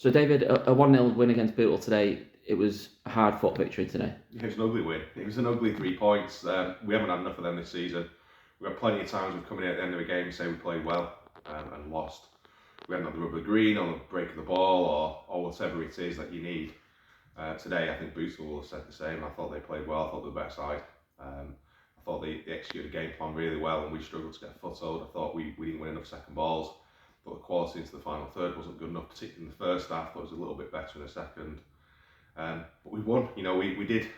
So David, a 1-0 win against Bootle today. It was a hard-fought victory today. It was an ugly win. It was an ugly 3 points. We haven't had enough of them this season. We've had plenty of times we've come in at the end of a game and say we played well and lost. We haven't had the rub of the green or the break of the ball or whatever it is that you need. Today, I think Bootle will have said the same. I thought they played well. I thought they were the better side. I thought they executed the game plan really well, and we struggled to get a foothold. I thought we didn't win enough second balls. I thought the quality into the final third wasn't good enough, particularly in the first half. I thought it was a little bit better in the second. But we won. We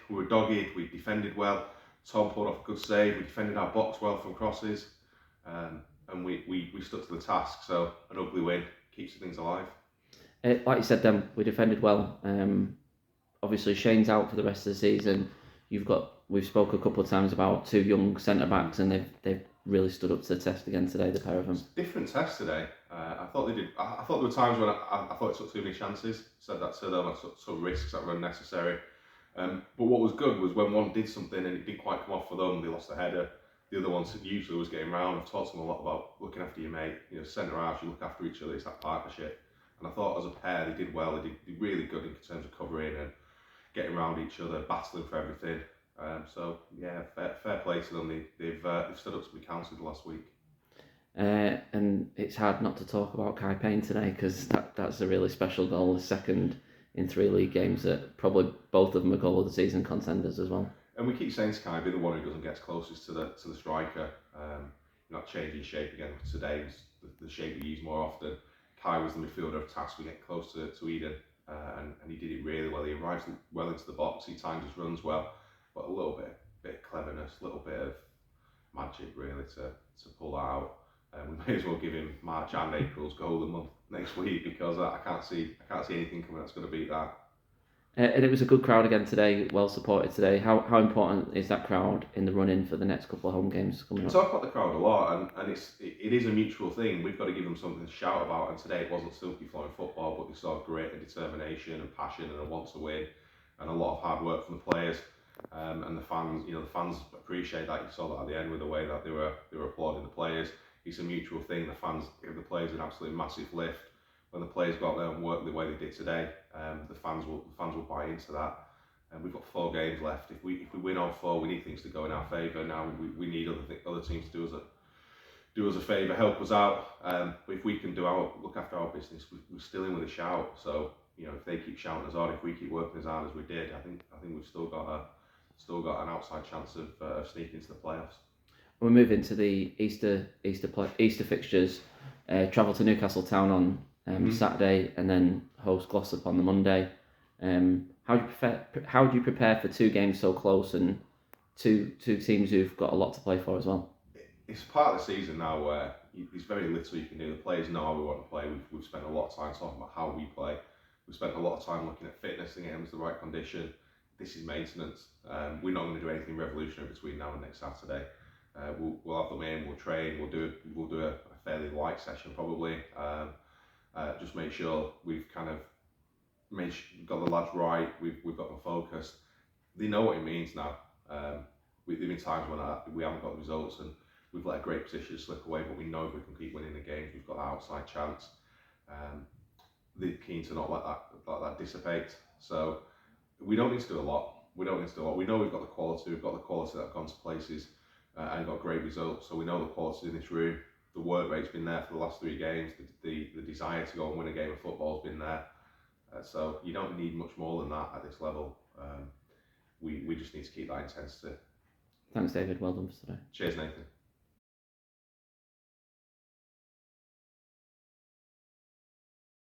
were dogged. We defended well. Tom pulled off a good save. We defended our box well from crosses, and we stuck to the task. So an ugly win keeps things alive. Like you said, then we defended well. Obviously, Shane's out for the rest of the season. We've spoke a couple of times about 2 young centre backs, and they've really stood up to the test again today. The pair of them. Different test today. I thought they did. I thought there were times when I thought it took too many chances. Said that to them. I took risks that were unnecessary. But what was good was when one did something and it didn't quite come off for them. They lost a header. The other one usually was getting round. I've taught them a lot about looking after your mate. Centre halves, you look after each other. It's that partnership. And I thought as a pair they did well. They did really good in terms of covering and getting around each other, battling for everything. So yeah, fair play to them. They've stood up to be counted last week. And it's hard not to talk about 𝙍𝙤𝙨 today because that's a really special goal, the second in 3 league games. That probably both of them are goal of the season contenders as well. And we keep saying to 𝙍𝙤𝙨, be the one who doesn't get closest to the striker. Not changing shape again. Today was the shape we use more often. 𝙍𝙤 was the midfielder of task. We get close to Eden, and he did it really well. He arrives well into the box. He timed his runs well, but a little bit of cleverness, a little bit of magic really to pull that out. We may as well give him March and April's goal of the month next week because I can't see anything coming that's going to beat that. And it was a good crowd again today, well supported today. How important is that crowd in the run-in for the next couple of home games coming up? We talk about the crowd a lot, and it is a mutual thing. We've got to give them something to shout about, and today it wasn't silky flowing football, but they saw grit and determination and passion and a want to win, and a lot of hard work from the players. And the fans, the fans appreciate that. You saw that at the end with the way that they were applauding the players. It's a mutual thing. The fans give the players an absolute massive lift. When the players go out there and work the way they did today, the fans will buy into that. And we've got 4 games left. If we win all 4, we need things to go in our favour. Now we need other teams to do us a favour, help us out. But if we can look after our business, we're still in with a shout. So if they keep shouting us on, if we keep working as hard as we did, I think we've still got an outside chance of sneaking into the playoffs. We're moving to the Easter fixtures. Travel to Newcastle Town on Saturday, and then host Glossop on the Monday. How do you prepare for 2 games so close and two teams who've got a lot to play for as well? It's part of the season now where there's very little you can do. The players know how we want to play. We've spent a lot of time talking about how we play. We've spent a lot of time looking at fitness and getting them to the right condition. This is maintenance. We're not going to do anything revolutionary between now and next Saturday. We'll have them in. We'll train. We'll do a fairly light session probably. Just make sure we've kind of got the lads right. We've got them focused. They know what it means now. There've been times when we haven't got the results and we've let a great position slip away, but we know if we can keep winning the games, we've got that outside chance. They're keen to not let that dissipate. So we don't need to do a lot. We know we've got the quality. We've got the quality that have gone to places and got great results. So we know the quality in this room. The work rate's been there for the last 3 games. The desire to go and win a game of football has been there. So you don't need much more than that at this level. We just need to keep that intensity. Thanks, David. Well done for today. Cheers, Nathan.